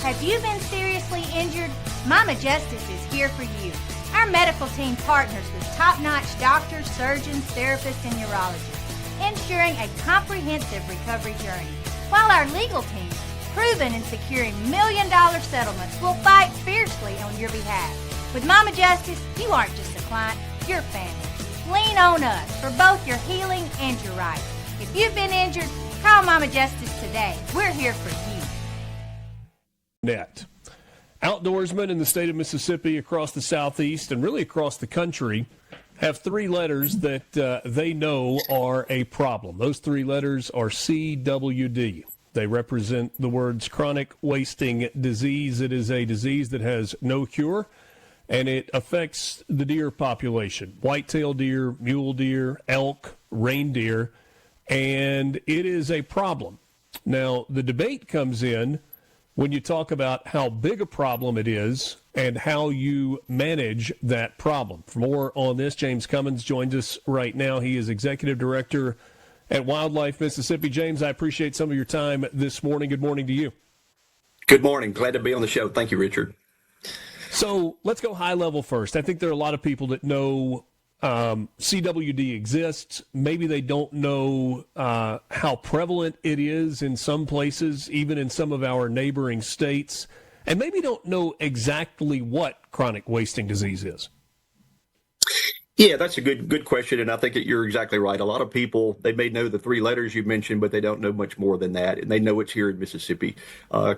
Have you been seriously injured? Mama Justice is here for you. Our medical team partners with top-notch doctors, surgeons, therapists, and urologists, ensuring a comprehensive recovery journey. While our legal team, proven in securing million-dollar settlements, will fight fiercely on your behalf. With Mama Justice, you aren't just a client, you're family. Lean on us for both your healing and your rights. If you've been injured, call Mama Justice today. We're here for you. Net. Outdoorsmen in the state of Mississippi, across the southeast, and really across the country have three letters that they know are a problem. Those three letters are CWD. They represent the words chronic wasting disease. It is a disease that has no cure, and it affects the deer population, white-tailed deer, mule deer, elk, reindeer, and it is a problem. Now, the debate comes in when you talk about how big a problem it is and how you manage that problem. For more on this, James Cummins joins us right now. He is Executive Director at Wildlife Mississippi. James, I appreciate some of your time this morning. Good morning to you. Good morning. Glad to be on the show. Thank you, Richard. So let's go high level first. I think there are a lot of people that know CWD exists. Maybe they don't know how prevalent it is in some places, even in some of our neighboring states, and maybe don't know exactly what chronic wasting disease is. Yeah, that's a good question, and I think that you're exactly right. A lot of people, they may know the three letters you mentioned, but they don't know much more than that, and they know it's here in Mississippi.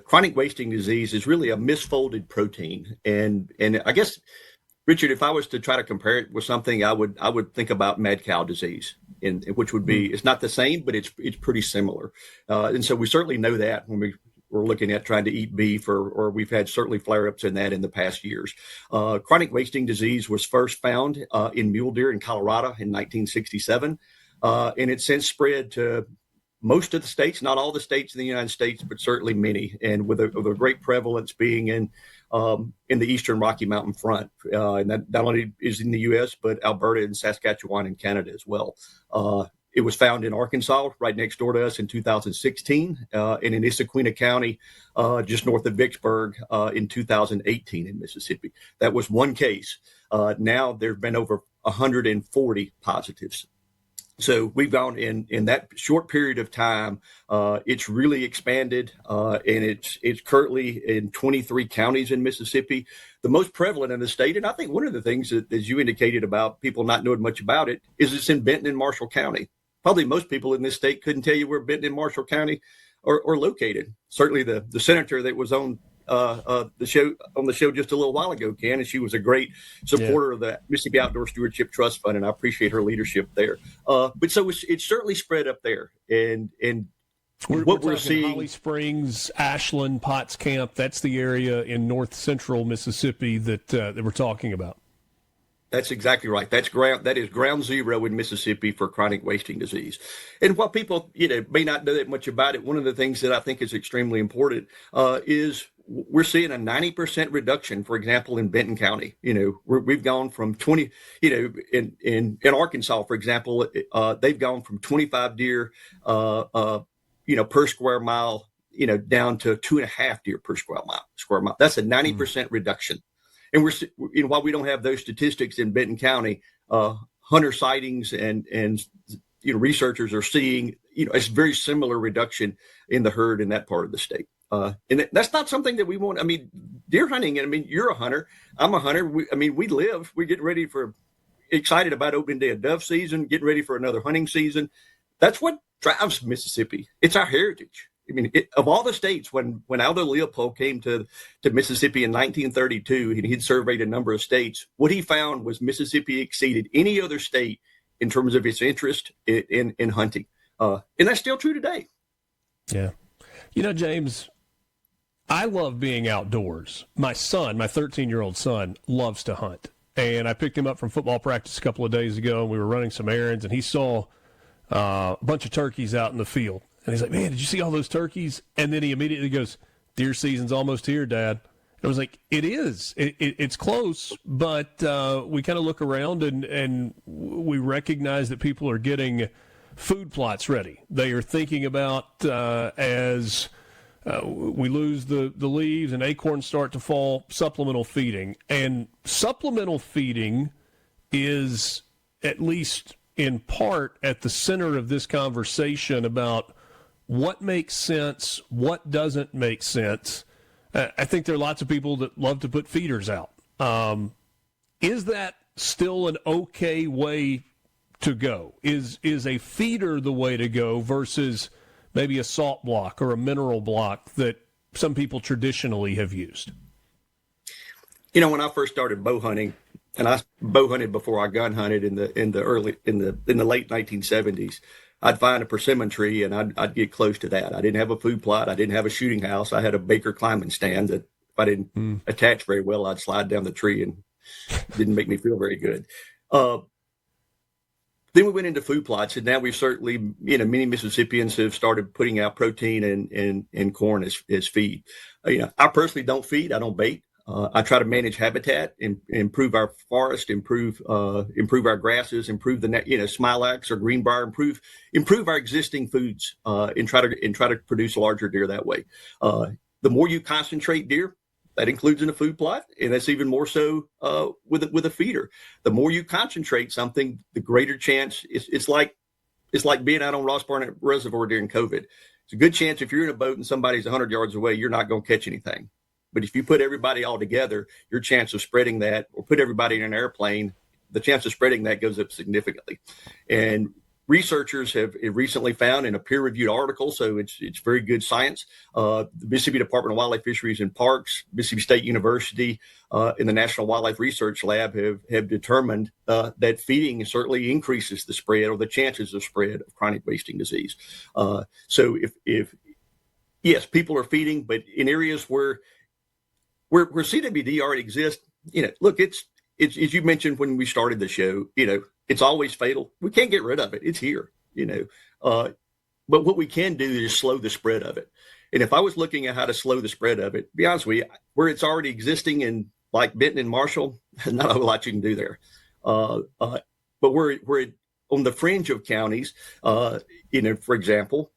Chronic wasting disease is really a misfolded protein, and I guess, Richard, if I was to try to compare it with something, I would think about mad cow disease, which would be, it's not the same, but it's pretty similar. And so we certainly know that when we're looking at trying to eat beef, or we've had certainly flare-ups in that in the past years. Chronic wasting disease was first found in mule deer in Colorado in 1967, and it's since spread to most of the states, not all the states in the United States, but certainly many, and with a great prevalence being in the eastern Rocky Mountain front. And that not only is in the U.S., but Alberta and Saskatchewan and Canada as well. It was found in Arkansas, right next door to us in 2016, and in Issaquena County, just north of Vicksburg, in 2018 in Mississippi. That was one case. Now there have been over 140 positives. So we've gone in that short period of time. It's really expanded, and it's currently in 23 counties in Mississippi, the most prevalent in the state. And I think one of the things that, as you indicated about people not knowing much about it, is it's in Benton and Marshall County. Probably most people in this state couldn't tell you where Benton and Marshall County are located. Certainly the senator that was on the show just a little while ago, Ken, and she was a great supporter of the Mississippi Outdoor Stewardship Trust Fund, and I appreciate her leadership there. But so it's certainly spread up there, and we're seeing Holly Springs, Ashland, Potts Camp. That's the area in north central Mississippi that we're talking about. That's exactly right. That is ground zero in Mississippi for chronic wasting disease. And while people, may not know that much about it, one of the things that I think is extremely important is we're seeing a 90% reduction, for example, in Benton County. We've gone from 20, in Arkansas, for example, they've gone from 25 deer, per square mile, down to 2.5 deer per square mile. That's a 90% reduction. And while we don't have those statistics in Benton County, hunter sightings and researchers are seeing a very similar reduction in the herd in that part of the state. And that's not something that we want. I mean, deer hunting. You're a hunter. I'm a hunter. We get ready excited about opening day of dove season, getting ready for another hunting season. That's what drives Mississippi. It's our heritage. Of all the states, when Aldo Leopold came to Mississippi in 1932, and he'd surveyed a number of states, what he found was Mississippi exceeded any other state in terms of its interest in hunting. And that's still true today. Yeah. James, I love being outdoors. My son, my 13-year-old son, loves to hunt. And I picked him up from football practice a couple of days ago, and we were running some errands, and he saw a bunch of turkeys out in the field. And he's like, man, did you see all those turkeys? And then he immediately goes, deer season's almost here, Dad. And I was like, it is. It's close, but we kind of look around and we recognize that people are getting food plots ready. They are thinking about as we lose the leaves and acorns start to fall, supplemental feeding. And supplemental feeding is, at least in part, at the center of this conversation about what makes sense, what doesn't make sense. I think there are lots of people that love to put feeders out. Is that still an okay way to go? Is a feeder the way to go versus maybe a salt block or a mineral block that some people traditionally have used? You know, when I first started bow hunting, and I bow hunted before I gun hunted in the late 1970s, I'd find a persimmon tree and I'd get close to that. I didn't have a food plot. I didn't have a shooting house. I had a Baker climbing stand that if I didn't attach very well, I'd slide down the tree, and it didn't make me feel very good. Then we went into food plots, and now we've certainly, many Mississippians have started putting out protein and corn as feed. I personally don't feed. I don't bait. I try to manage habitat, improve our forest, improve our grasses, improve the smilax or greenbrier, improve our existing foods, and try to produce larger deer that way. The more you concentrate deer, that includes in a food plot, and that's even more so with a feeder. The more you concentrate something, the greater chance. It's like being out on Ross Barnett Reservoir during COVID. It's a good chance if you're in a boat and somebody's 100 yards away, you're not going to catch anything. But if you put everybody all together, your chance of spreading that, or put everybody in an airplane, the chance of spreading that goes up significantly. And researchers have recently found in a peer-reviewed article, so it's very good science. The Mississippi Department of Wildlife, Fisheries, and Parks, Mississippi State University, and the National Wildlife Research Lab have determined that feeding certainly increases the spread or the chances of spread of chronic wasting disease. So if yes, people are feeding, but in areas where CWD already exists, look, it's as you mentioned when we started the show, it's always fatal. We can't get rid of it. It's here, but what we can do is slow the spread of it. And if I was looking at how to slow the spread of it, to be honest with you, where it's already existing in like Benton and Marshall, there's not a whole lot you can do there. But where on the fringe of counties, for example,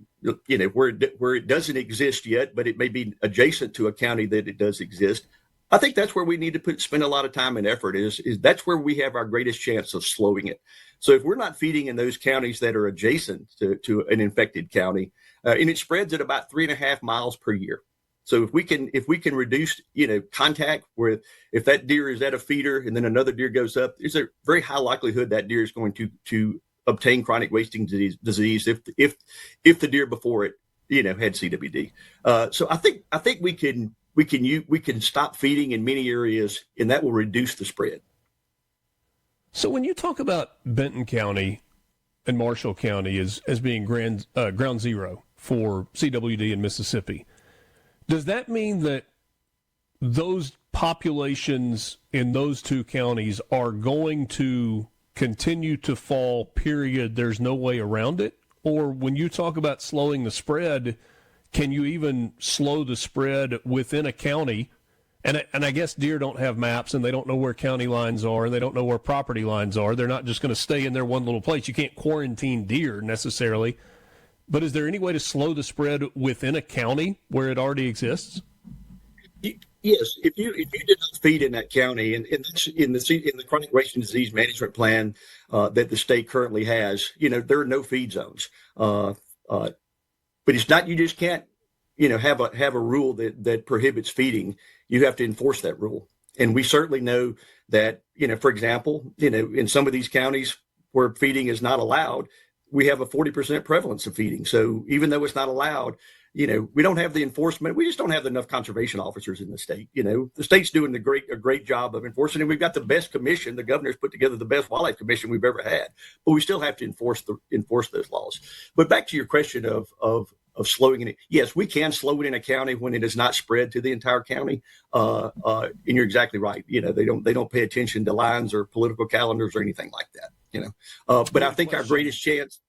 where it doesn't exist yet, but it may be adjacent to a county that it does exist. I think that's where we need to spend a lot of time and effort is that's where we have our greatest chance of slowing it. So if we're not feeding in those counties that are adjacent to an infected county, and it spreads at about 3.5 miles per year. So if we can reduce, contact with, if that deer is at a feeder and then another deer goes up, there's a very high likelihood that deer is going to obtain chronic wasting disease if the deer before it, had CWD. So I think we can stop feeding in many areas, and that will reduce the spread. So when you talk about Benton County and Marshall County as being ground zero for CWD in Mississippi, does that mean that those populations in those two counties are going to continue to fall, period, there's no way around it? Or when you talk about slowing the spread, can you even slow the spread within a county? And I guess deer don't have maps, and they don't know where county lines are, and they don't know where property lines are. They're not just going to stay in their one little place. You can't quarantine deer necessarily. But is there any way to slow the spread within a county where it already exists? Yes, if you did not feed in that county, and that's in the chronic wasting disease management plan that the state currently has, there are no feed zones. But it's not, you just can't, have a rule that prohibits feeding. You have to enforce that rule. And we certainly know that, for example, in some of these counties where feeding is not allowed, we have a 40% prevalence of feeding. So even though it's not allowed, we don't have the enforcement. We just don't have enough conservation officers in the state. The state's doing a great job of enforcing it. We've got the best commission. The governor's put together the best wildlife commission we've ever had, but we still have to enforce those laws. But back to your question of slowing it. Yes, we can slow it in a county when it is not spread to the entire county. And you're exactly right. They don't pay attention to lines or political calendars or anything like that. But I think our greatest chance.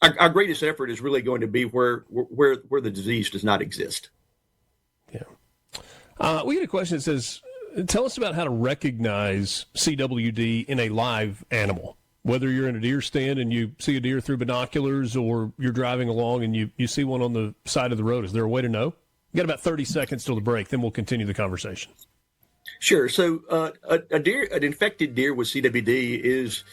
Our greatest effort is really going to be where the disease does not exist. Yeah. We get a question that says, tell us about how to recognize CWD in a live animal. Whether you're in a deer stand and you see a deer through binoculars, or you're driving along and you see one on the side of the road, is there a way to know? We got about 30 seconds till the break, then we'll continue the conversation. Sure. So an infected deer with CWD is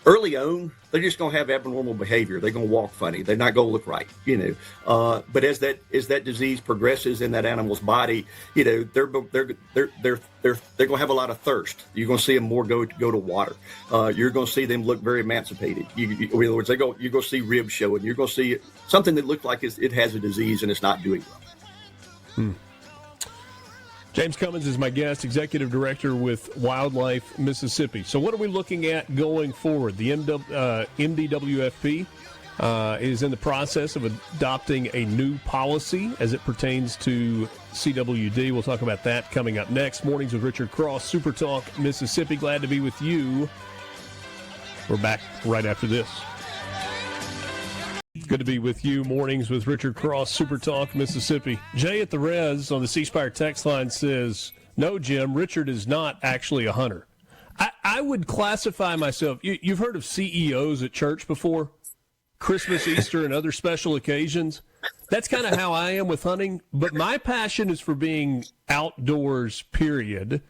early on, they're just going to have abnormal behavior. They're going to walk funny. They're not going to look right, But as that disease progresses in that animal's body, they're going to have a lot of thirst. You're going to see them more go to water. You're going to see them look very emancipated. In other words, you're going to see ribs showing. You're going to see something that looks like it has a disease and it's not doing well. James Cummins is my guest, Executive Director with Wildlife Mississippi. So what are we looking at going forward? The MDWFP is in the process of adopting a new policy as it pertains to CWD. We'll talk about that coming up next. Mornings with Richard Cross, SuperTalk Mississippi. Glad to be with you. We're back right after this. Good to be with you. Mornings with Richard Cross, SuperTalk Mississippi. Jay at the Res on the C Spire text line says, no, Jim, Richard is not actually a hunter. I would classify myself, you've heard of CEOs at church before? Christmas, Easter, and other special occasions. That's kind of how I am with hunting. But my passion is for being outdoors, period.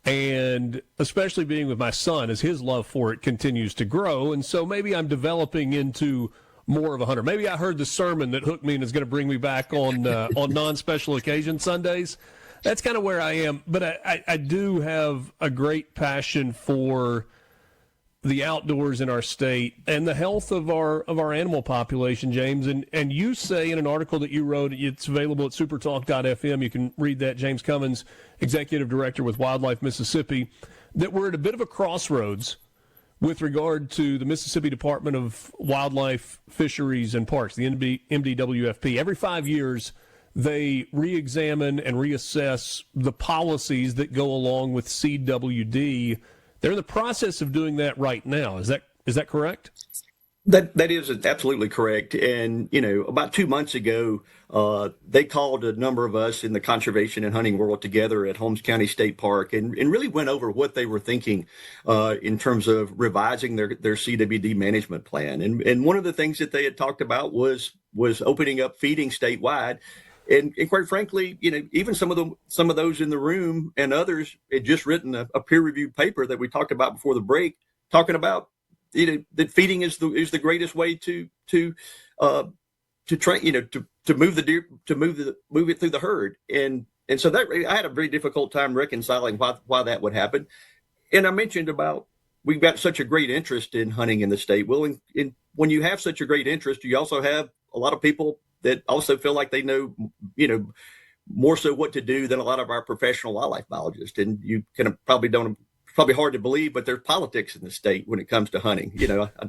And especially being with my son as his love for it continues to grow. And so maybe I'm developing into more of a hunter. Maybe I heard the sermon that hooked me and is going to bring me back on non-special occasion Sundays. That's kind of where I am. But I do have a great passion for the outdoors in our state and the health of our animal population, James. And you say in an article that you wrote, it's available at supertalk.fm. You can read that. James Cummins, Executive Director with Wildlife Mississippi, that we're at a bit of a crossroads with regard to the Mississippi Department of Wildlife, Fisheries, and Parks, the MDWFP. Every 5 years, they re-examine and reassess the policies that go along with CWD. They're in the process of doing that right now. Is that correct? That is absolutely correct. And, about 2 months ago, they called a number of us in the conservation and hunting world together at Holmes County State Park and really went over what they were thinking in terms of revising their CWD management plan. And one of the things that they had talked about was opening up feeding statewide. And quite frankly, even some of those in the room and others had just written a peer-reviewed paper that we talked about before the break, talking about that feeding is the greatest way to train, to move the deer, to move it through the herd. And so that I had a very difficult time reconciling why that would happen. And I mentioned about we've got such a great interest in hunting in the state. Well, when you have such a great interest, you also have a lot of people that also feel like they know, more so what to do than a lot of our professional wildlife biologists. And you probably hard to believe, but there's politics in the state when it comes to hunting.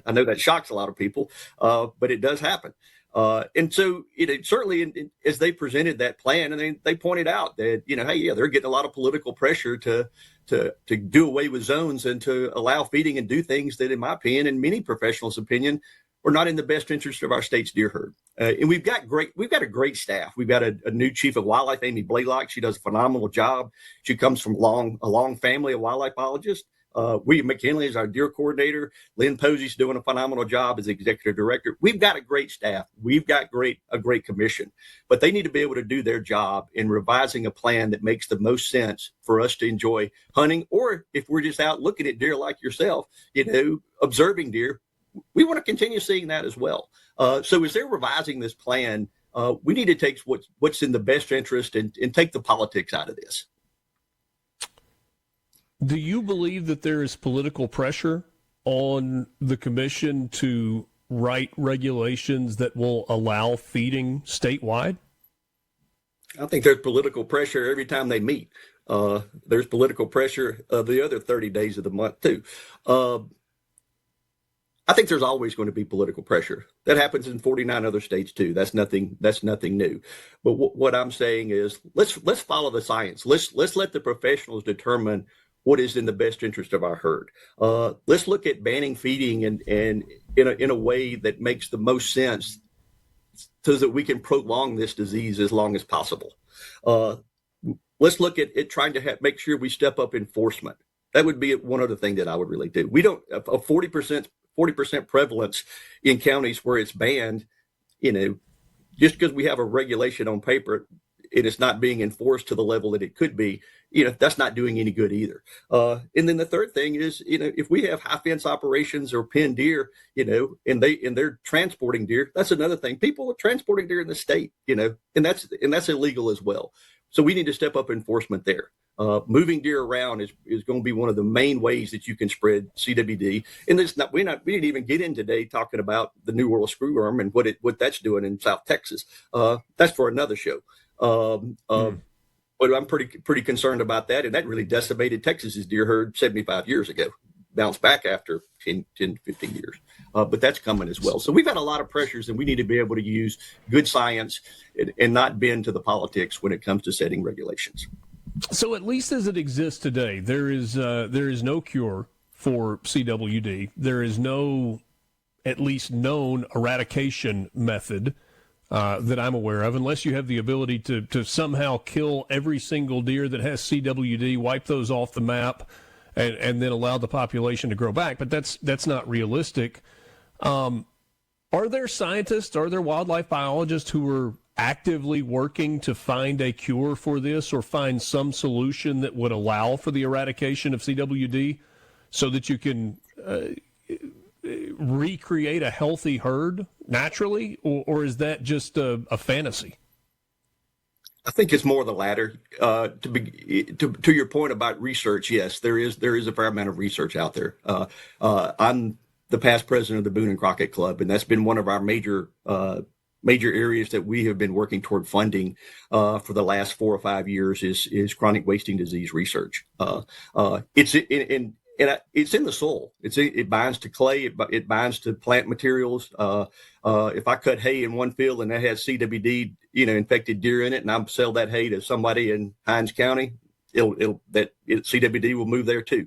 I know that shocks a lot of people, but it does happen. And so, certainly as they presented that plan, and they pointed out that, they're getting a lot of political pressure to do away with zones and to allow feeding and do things that, in my opinion, and many professionals' opinion, are not in the best interest of our state's deer herd. And we've got a great staff. We've got a new chief of wildlife, Amy Blaylock. She does a phenomenal job. She comes from a long family of wildlife biologists. William McKinley is our deer coordinator. Lynn Posey's doing a phenomenal job as executive director. We've got a great staff. We've got a great commission, but they need to be able to do their job in revising a plan that makes the most sense for us to enjoy hunting. Or if we're just out looking at deer like yourself, observing deer, we want to continue seeing that as well. So as they're revising this plan, we need to take what's in the best interest and take the politics out of this. Do you believe that there is political pressure on the commission to write regulations that will allow feeding statewide? I think there's political pressure every time they meet. There's political pressure the other 30 days of the month too. I think there's always going to be political pressure. That happens in 49 other states too. That's nothing new. But what I'm saying is let's follow the science. Let's let the professionals determine what is in the best interest of our herd. Let's look at banning feeding and in a way that makes the most sense so that we can prolong this disease as long as possible. Let's look at trying to make sure we step up enforcement. That would be one other thing that I would really do. We don't a 40% 40% prevalence in counties where it's banned, just because we have a regulation on paper and it's not being enforced to the level that it could be, that's not doing any good either. And then the third thing is, if we have high fence operations or pinned deer, and they're transporting deer, that's another thing. People are transporting deer in the state, and that's illegal as well. So we need to step up enforcement there. Moving deer around is going to be one of the main ways that you can spread CWD. And we didn't even get in today talking about the New World screwworm and what that's doing in South Texas. That's for another show. But I'm pretty concerned about that, and that really decimated Texas's deer herd 75 years ago. Bounced back after 10 to 15 years. But that's coming as well. So we've had a lot of pressures, and we need to be able to use good science and not bend to the politics when it comes to setting regulations. So at least as it exists today, there is no cure for CWD. There is no, at least known, eradication method that I'm aware of, unless you have the ability to somehow kill every single deer that has CWD, wipe those off the map, and then allow the population to grow back. But that's not realistic. Are there scientists, are there wildlife biologists who are actively working to find a cure for this or find some solution that would allow for the eradication of CWD so that you can recreate a healthy herd naturally, or is that just a fantasy? I think it's more the latter. To your point about research, yes, there is a fair amount of research out there. I'm the past president of the Boone and Crockett Club, and that's been one of our major areas that we have been working toward funding for the last 4 or 5 years is chronic wasting disease research. It's in the soil. It binds to clay. It binds to plant materials. If I cut hay in one field and that has CWD, infected deer in it, and I sell that hay to somebody in Hinds County, CWD will move there too.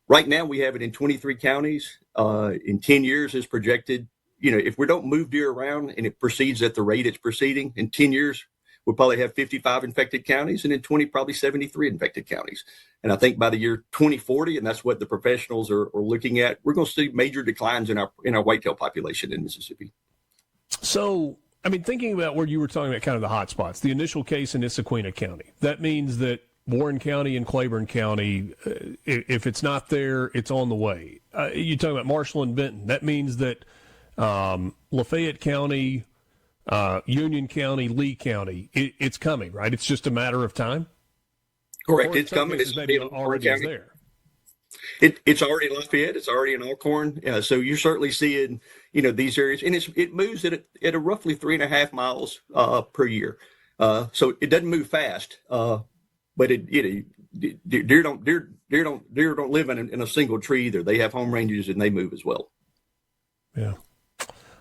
Right now we have it in 23 counties. In 10 years is projected. If we don't move deer around and it proceeds at the rate it's proceeding, in 10 years, we'll probably have 55 infected counties, and in 20, probably 73 infected counties. And I think by the year 2040, and that's what the professionals are looking at, we're going to see major declines in our whitetail population in Mississippi. So, thinking about where you were talking about kind of the hot spots, the initial case in Issaquah County, that means that Warren County and Claiborne County, if it's not there, it's on the way. You're talking about Marshall and Benton. That means that Lafayette County, Union County, Lee County, it's coming, right? It's just a matter of time? Correct. It's coming. It's maybe already is there. It's already in Lafayette. It's already in Alcorn. So you're certainly seeing, these areas, and it moves at a roughly 3.5 miles per year. So it doesn't move fast, but deer don't live in a single tree either. They have home ranges and they move as well. Yeah.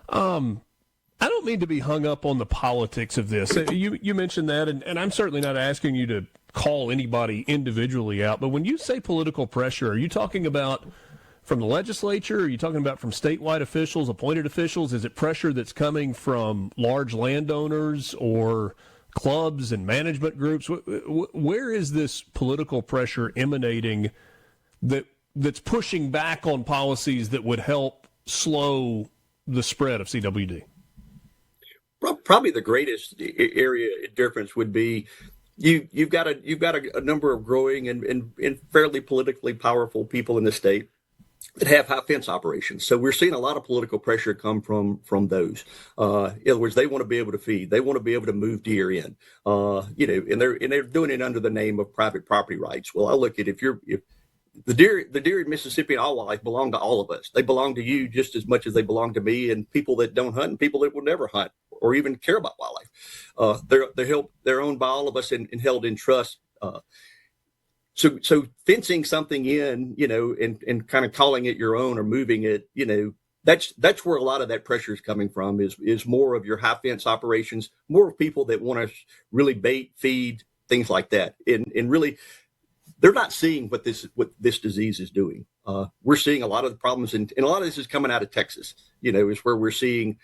I don't mean to be hung up on the politics of this. You mentioned that, and I'm certainly not asking you to call anybody individually out, but when you say political pressure, are you talking about from the legislature? Are you talking about from statewide officials, appointed officials? Is it pressure that's coming from large landowners or clubs and management groups? Where is this political pressure emanating that's pushing back on policies that would help slow the spread of CWD? Probably the greatest area difference would be you've got a number of growing and fairly politically powerful people in the state that have high fence operations. So we're seeing a lot of political pressure come from those. In other words, they want to be able to feed. They want to be able to move deer in. And they're doing it under the name of private property rights. Well, I look at if the deer in Mississippi and all wildlife belong to all of us. They belong to you just as much as they belong to me and people that don't hunt and people that will never hunt or even care about wildlife. They're owned by all of us and held in trust. So fencing something in, and kind of calling it your own or moving it, that's where a lot of that pressure is coming from is more of your high fence operations, more of people that want to really bait, feed, things like that. And really, they're not seeing what this disease is doing. We're seeing a lot of the problems, and a lot of this is coming out of Texas. Is where we're seeing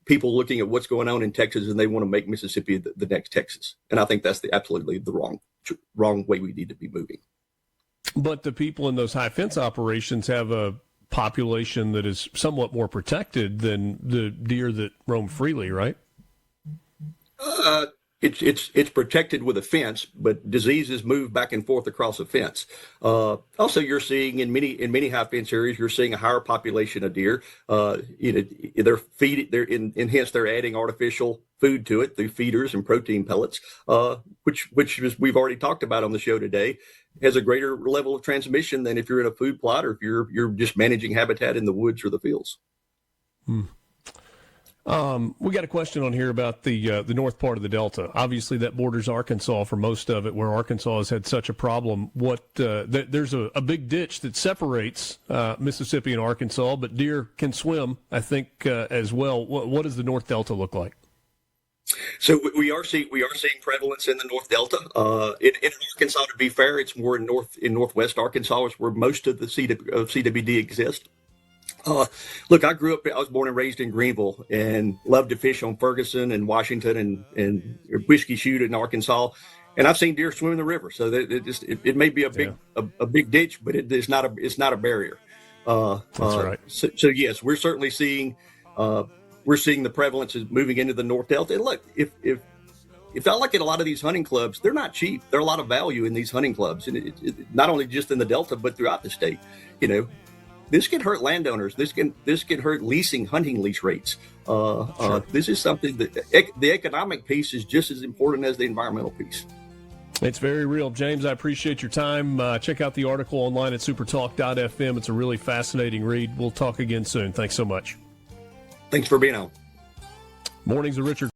people looking at what's going on in Texas, and they want to make Mississippi the next Texas. And I think that's absolutely the wrong way we need to be moving. But the people in those high fence operations have a population that is somewhat more protected than the deer that roam freely, right? It's protected with a fence, but diseases move back and forth across a fence. Also, you're seeing in many high fence areas, you're seeing a higher population of deer. Hence they're adding artificial food to it through feeders and protein pellets, which is, we've already talked about on the show today, has a greater level of transmission than if you're in a food plot or if you're just managing habitat in the woods or the fields. We got a question on here about the north part of the Delta. Obviously, that borders Arkansas for most of it, where Arkansas has had such a problem. There's a big ditch that separates Mississippi and Arkansas, but deer can swim, I think, as well. What does the North Delta look like? So we are seeing prevalence in the North Delta. In Arkansas, to be fair, it's more in northwest Arkansas, is where most of the CWD exists. Look, I was born and raised in Greenville and loved to fish on Ferguson and Washington and Whiskey Chute in Arkansas. And I've seen deer swim in the river. So it may be a big ditch, but it's not a barrier. That's right. So yes, we're certainly seeing the prevalence is moving into the North Delta. And look, if I look at a lot of these hunting clubs, they're not cheap. There are a lot of value in these hunting clubs, and not only just in the Delta, but throughout the state. This can hurt landowners. This can hurt hunting lease rates. Sure. This is something that the economic piece is just as important as the environmental piece. It's very real. James, I appreciate your time. Check out the article online at supertalk.fm. It's a really fascinating read. We'll talk again soon. Thanks so much. Thanks for being on. Mornings of Richard.